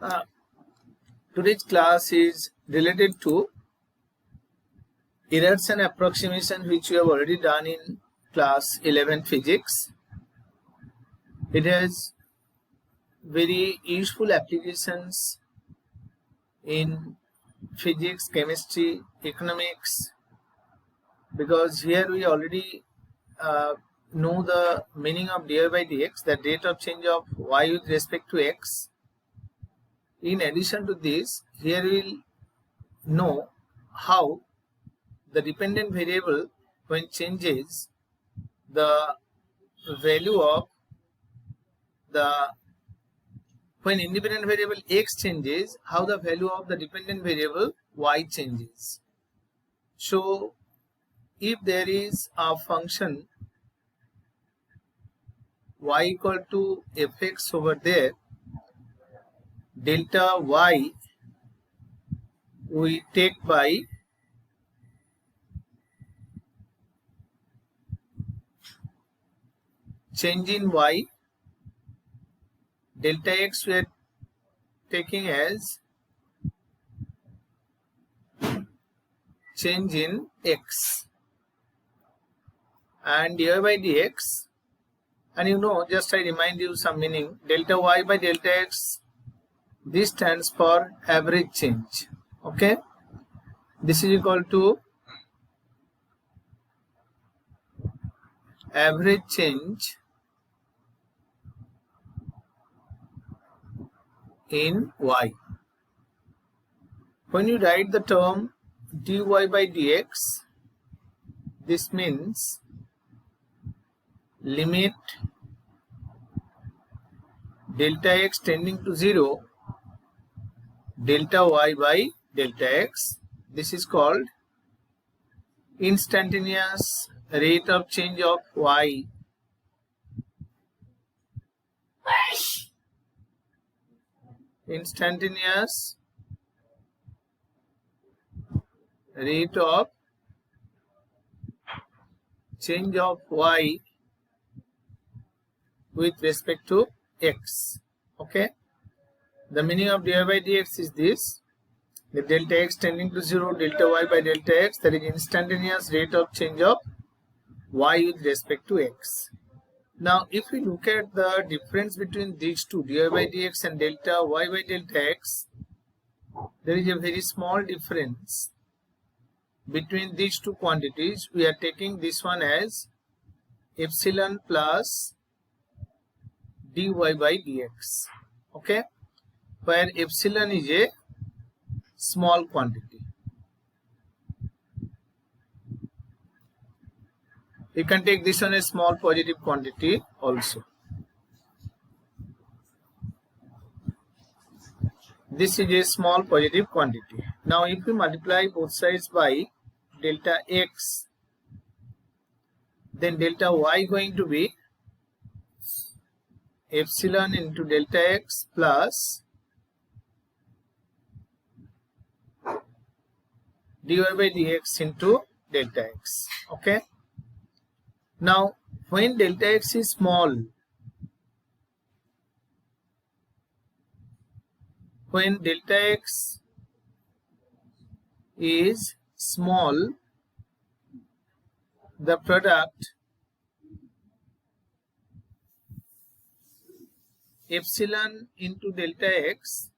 Uh, Today's class is related to errors and approximation, which we have already done in class 11 physics. It has very useful applications in physics, chemistry, economics, because here we already know the meaning of dy by dx, the rate of change of y with respect to x. In addition to this, here we will know how the dependent variable, when changes, the value of when independent variable x changes, how the value of the dependent variable y changes. So if there is a function y equal to fx over there, delta y we take by change in y, delta x we are taking as change in x, and dy by dx, and you know, just I remind you some meaning, delta y by delta x, this stands for average change. Okay, this is equal to average change in y. When you write the term dy by dx, this means limit delta x tending to 0, delta y by delta x. This is called instantaneous rate of change of y. Instantaneous rate of change of y with respect to x. Okay, the meaning of dy by dx is this: the delta x tending to 0, delta y by delta x, that is instantaneous rate of change of y with respect to x. Now if we look at the difference between these two, dy by dx and delta y by delta x, there is a very small difference between these two quantities. We are taking this one as epsilon plus dy by dx, okay, where epsilon is a small quantity. You can take this one as small positive quantity also. This is a small positive quantity. Now if we multiply both sides by delta x, then delta y going to be epsilon into delta x plus dy by dx into delta x. Okay. Now when delta x is small, when delta x is small, the product epsilon into delta x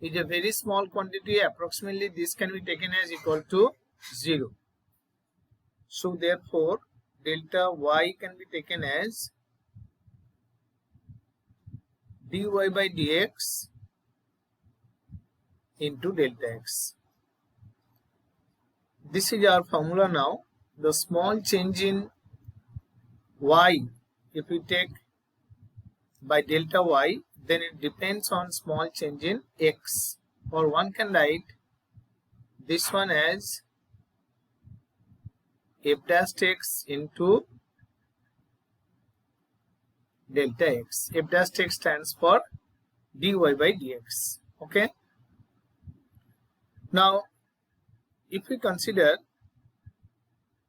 is a very small quantity. Approximately this can be taken as equal to 0. So therefore delta y can be taken as dy by dx into delta x. This is our formula now. The small change in y, if we take by delta y, then it depends on small change in x, or one can write this one as f dash x into delta x. F dash x stands for dy by dx. Okay. Now if we consider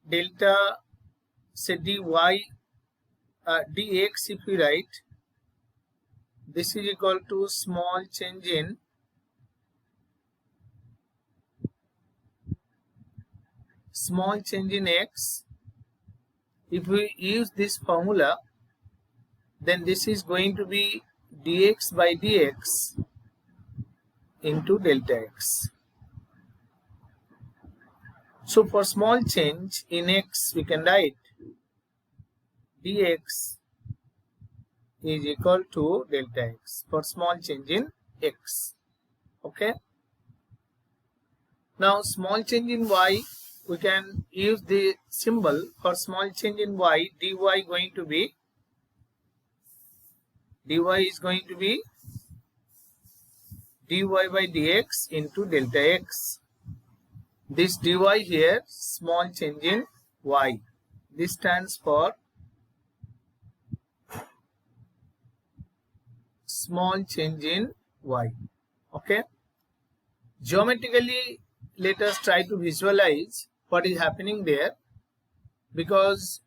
delta, say dy dx, if we write this is equal to small change in x. If we use this formula, then this is going to be dx by dx into delta x. So for small change in x, we can write dx is equal to delta x for small change in x. Okay. Now small change in y, we can use the symbol for small change in y. dy is going to be dy by dx into delta x. This dy here, small change in y. This stands for small change in y. Okay. Geometrically, let us try to visualize what is happening there, because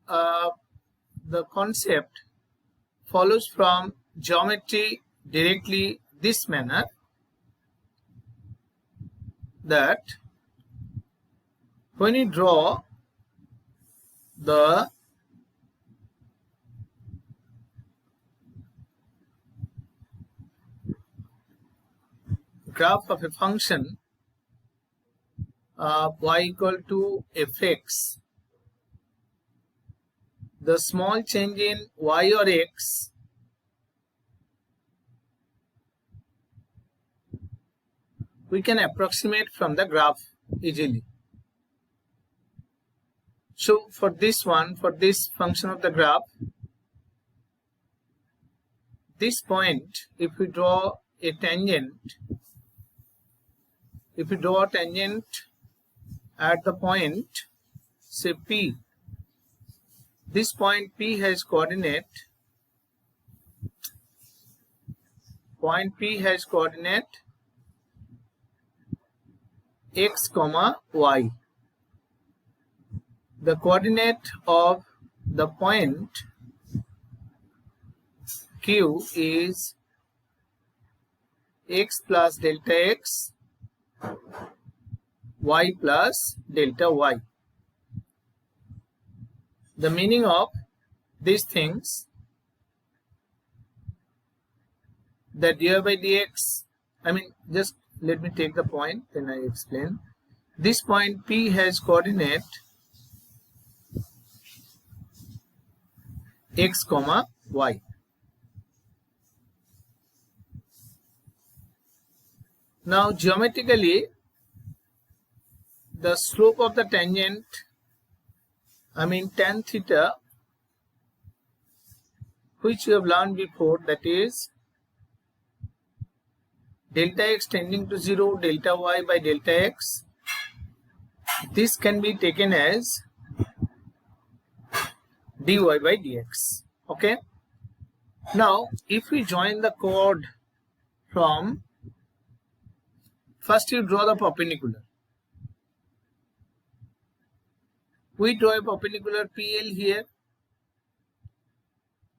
the concept follows from geometry directly this manner, that when you draw the graph of a function y equal to fx, the small change in y or x we can approximate from the graph easily. So for this function of the graph, this point, if we draw a tangent, at the point, say P, this point P has coordinate, x comma y. The coordinate of the point Q is x plus delta x, y plus delta y. The meaning of these things, that dy by dx, just let me take the point, then I explain. This point P has coordinate x comma y. Now geometrically, the slope of the tangent, tan theta, which you have learned before, that is delta x tending to 0, delta y by delta x. This can be taken as dy by dx. Okay. Now, if we join the chord from, first you draw the perpendicular. We draw a perpendicular PL here.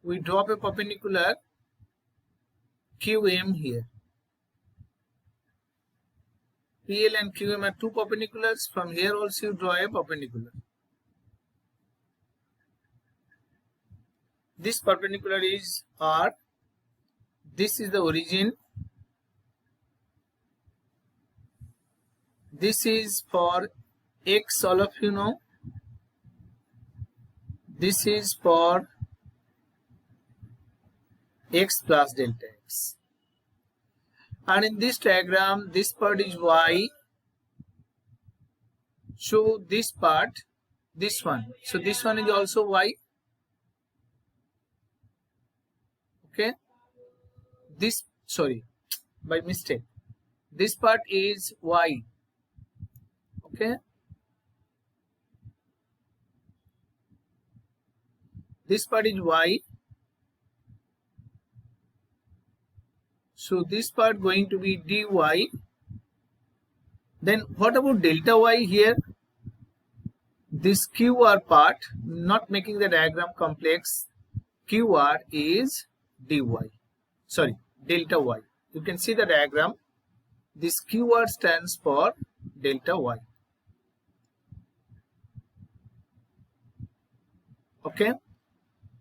We draw a perpendicular QM here. PL and QM are two perpendiculars. From here also you draw a perpendicular. This perpendicular is R. This is the origin. This is for X, all of you know. This is for X plus delta X. And in this diagram, this part is Y. So this part, this one. So this one is also Y. Okay. This, sorry, by mistake. This part is Y. Okay. This part is Y. So this part going to be dy. Then what about delta y here? This QR part, not making the diagram complex, QR is dy. delta y. You can see the diagram. This keyword stands for delta y. Okay.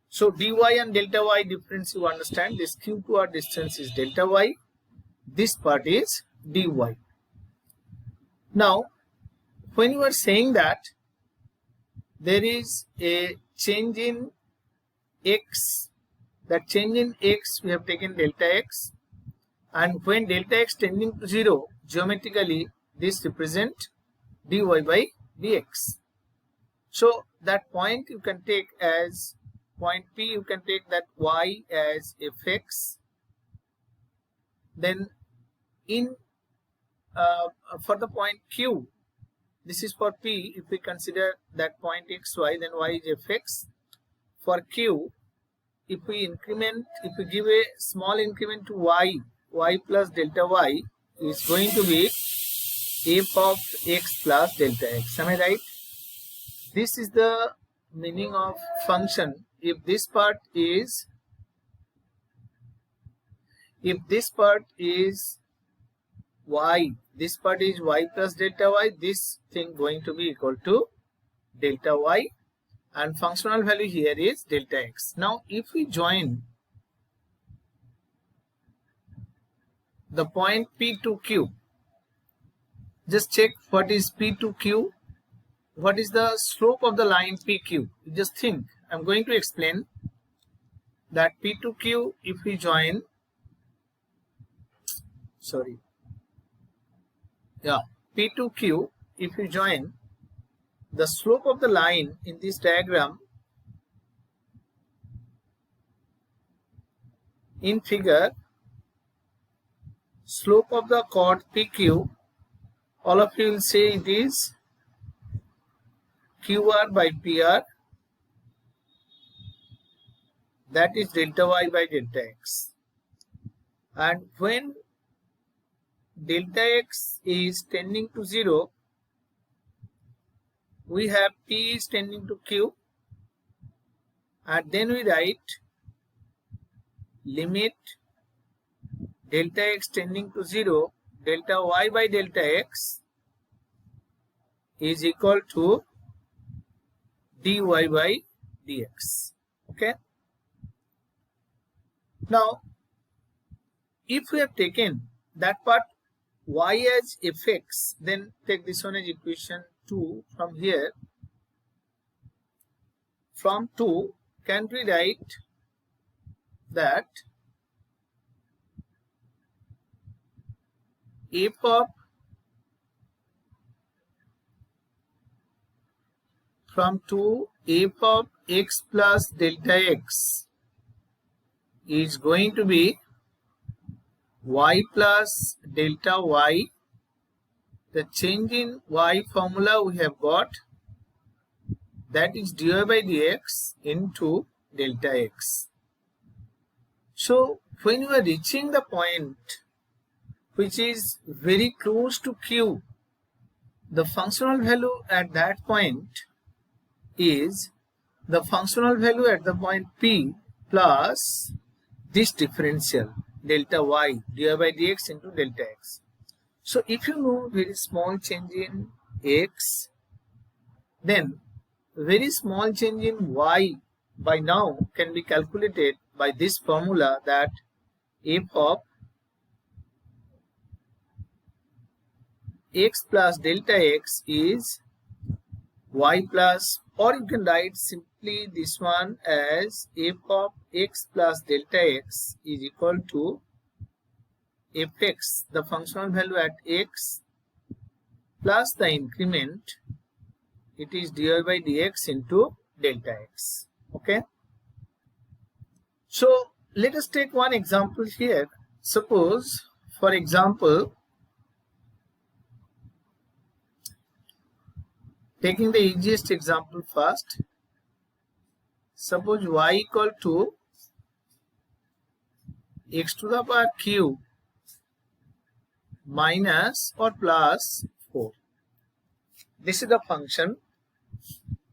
So dy and delta y difference you understand. This q2r distance is delta y. This part is dy. Now, when you are saying that there is a change in x, that change in x we have taken delta x, and when delta x tending to 0, geometrically this represent dy by dx. So that point you can take as point P, you can take that y as fx. Then in for the point Q, this is for P, if we consider that point xy, then y is fx. For Q, if we increment, if we give a small increment to y plus delta y is going to be f of x plus delta x. Am I right? This is the meaning of function. If this part is y, this part is y plus delta y, this thing going to be equal to delta y, and functional value here is delta x. Now if we join the point P to Q, just check what is P to Q, what is the slope of the line PQ. Just think, I'm going to explain that P to Q, if we join, P to Q, if we join the slope of the line in this diagram in figure, slope of the chord PQ, all of you will say it is QR by PR, that is delta y by delta x. And when delta x is tending to 0, we have P is tending to Q, and then we write limit delta x tending to 0, delta y by delta x is equal to dy by dx. Okay. Now, if we have taken that part y as fx, then take this one as equation 2 from here. From 2, can we write that f of from 2 f of x plus delta x is going to be y plus delta y. The change in y formula we have got, that is dy by dx into delta x. So when you are reaching the point which is very close to Q, the functional value at that point is the functional value at the point P plus this differential delta y dy by dx into delta x. So if you know very small change in x, then very small change in y by now can be calculated by this formula, that f of x plus delta x is y plus, or you can write simply this one as f of x plus delta x is equal to fx, the functional value at x, plus the increment, it is dy by dx into delta x. Okay. So let us take one example here. Suppose, for example, taking the easiest example first, suppose y equal to x to the power q minus or plus 4. This is the function.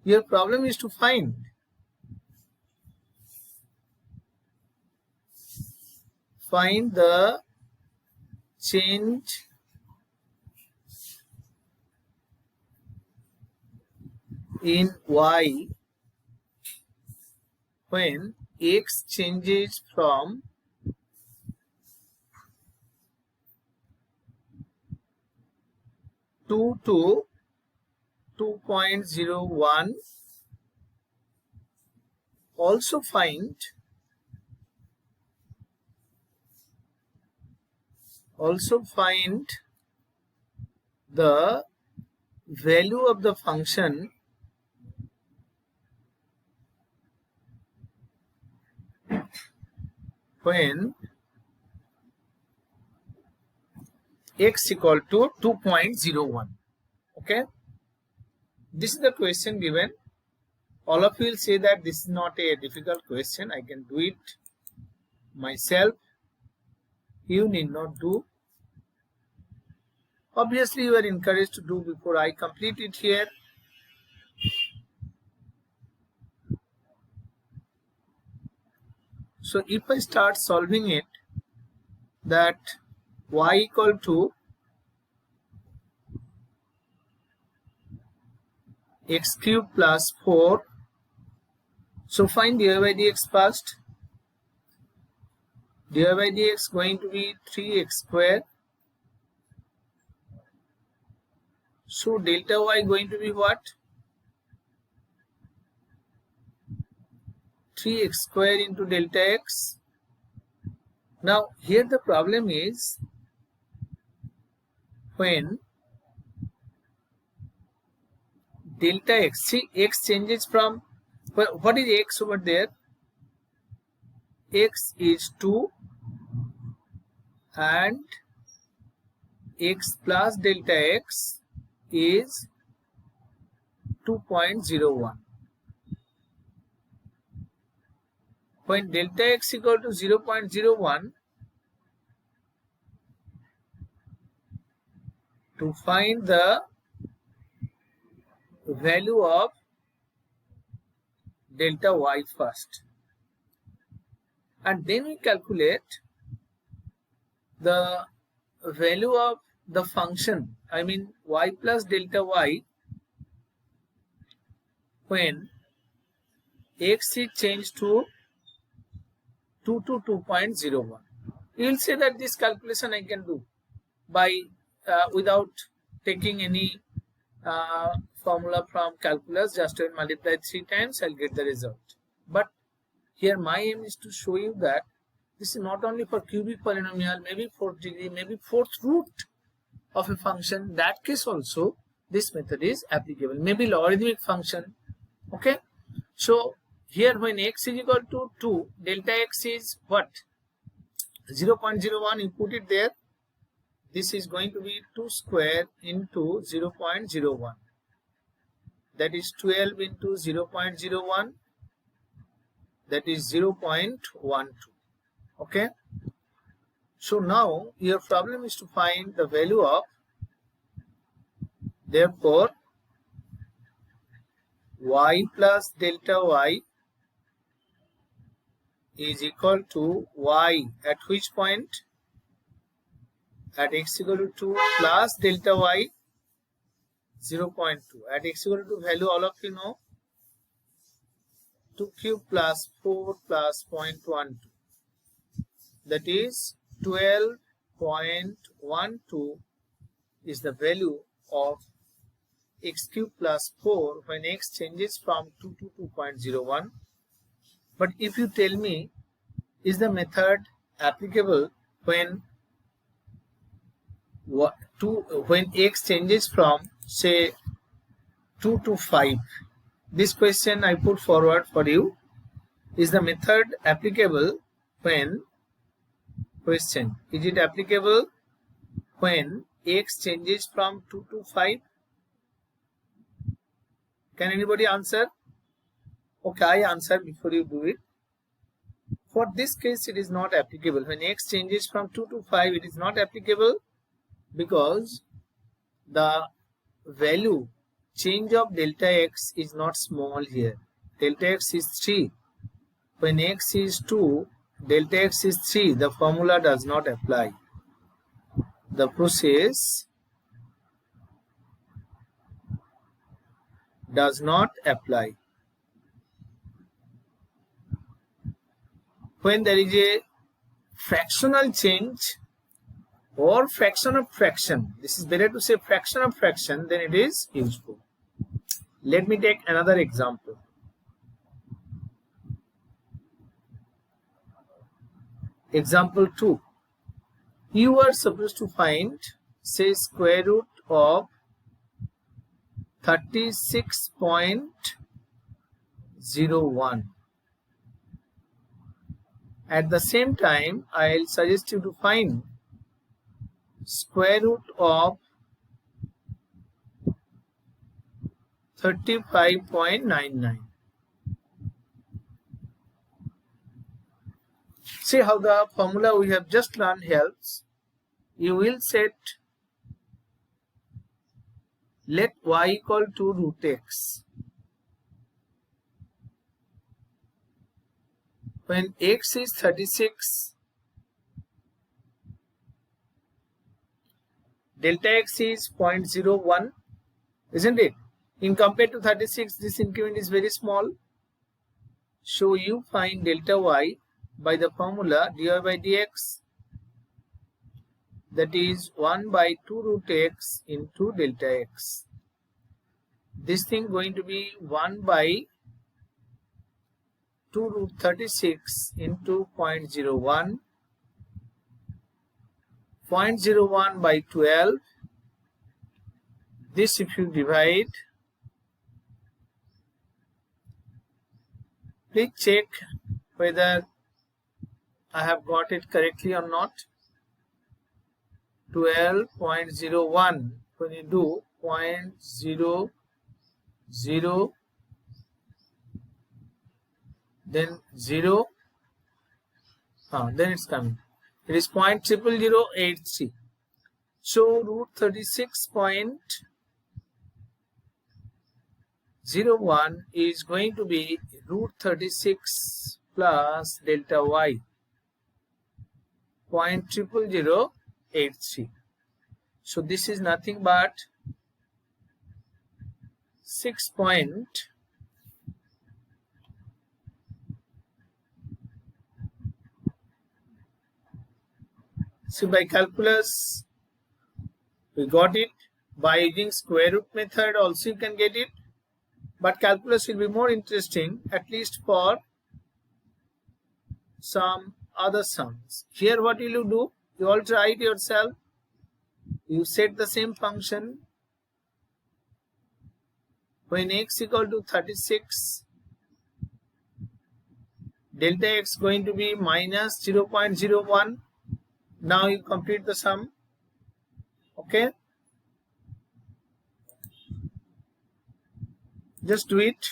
Your problem is to find find the change in y when x changes from 2 to 2.01. Also find the value of the function when x equal to 2.01. Okay, this is the question given. All of you will say that this is not a difficult question, I can do it myself. You need not do. Obviously you are encouraged to do before I complete it here. So if I start solving it, that y equal to x cube plus 4. So find dy by dx first. Dy by dx going to be 3x square. So delta y going to be what? 3x square into delta x. Now here the problem is when delta x, see x changes from, what is x over there? X is 2 and x plus delta x is 2.01. When delta x equal to 0.01, to find the value of delta y first, and then we calculate the value of the function, I mean y plus delta y, when x is changed to 2 to 2.01. You will say that this calculation I can do by without taking any formula from calculus. Just when multiply 3 times I'll get the result. But here my aim is to show you that this is not only for cubic polynomial, maybe 4th degree, maybe 4th root of a function. In that case also this method is applicable. Maybe logarithmic function. Okay, so here when x is equal to 2, delta x is what? 0.01. You put it there. This is going to be 2 square into 0.01. That is 12 into 0.01. That is 0.12. Okay. So now your problem is to find the value of, therefore y plus delta y is equal to y at which point? At x equal to 2 plus delta y 0.2. At x equal to value, all of you know, 2 cube plus 4 plus 0.12. That is 12.12 is the value of x cube plus 4 when x changes from 2 to 2.01. But if you tell me, is the method applicable when x changes from say 2 to 5? This question I put forward for you. Is the method applicable when, question, is it applicable when x changes from 2 to 5? Can anybody answer? Okay, I answer before you do it. For this case it is not applicable. When x changes from 2 to 5, it is not applicable because the value change of delta x is not small here. Delta x is 3. When x is 2, delta x is 3, the formula does not apply. The process does not apply. When there is a fractional change or fraction of fraction, this is better to say fraction of fraction, then it is useful. Let me take another example. Example 2. You are supposed to find, say, square root of 36.01. At the same time, I'll suggest you to find square root of 35.99. See how the formula we have just learned helps. You will set let y equal to root x. When x is 36, delta x is 0.01, isn't it? In compared to 36, this increment is very small. So you find delta y by the formula dy by dx, that is 1 by 2 root x into delta x. This thing going to be 1 by 2 root 36 into 0.01, 0.01 by 12. This if you divide, please check whether I have got it correctly or not. 12.01, when you do 0.00, then 0, then it's coming. It is 0.00083. So root 36.01 is going to be root 36 plus delta y, 0.00083. So this is nothing but 6. So by calculus we got it. By using square root method also you can get it. But calculus will be more interesting, at least for some other sums. Here what will you do? You all try it yourself. You set the same function. When x equal to 36, delta x going to be minus 0.01. Now you complete the sum. Okay. Just do it.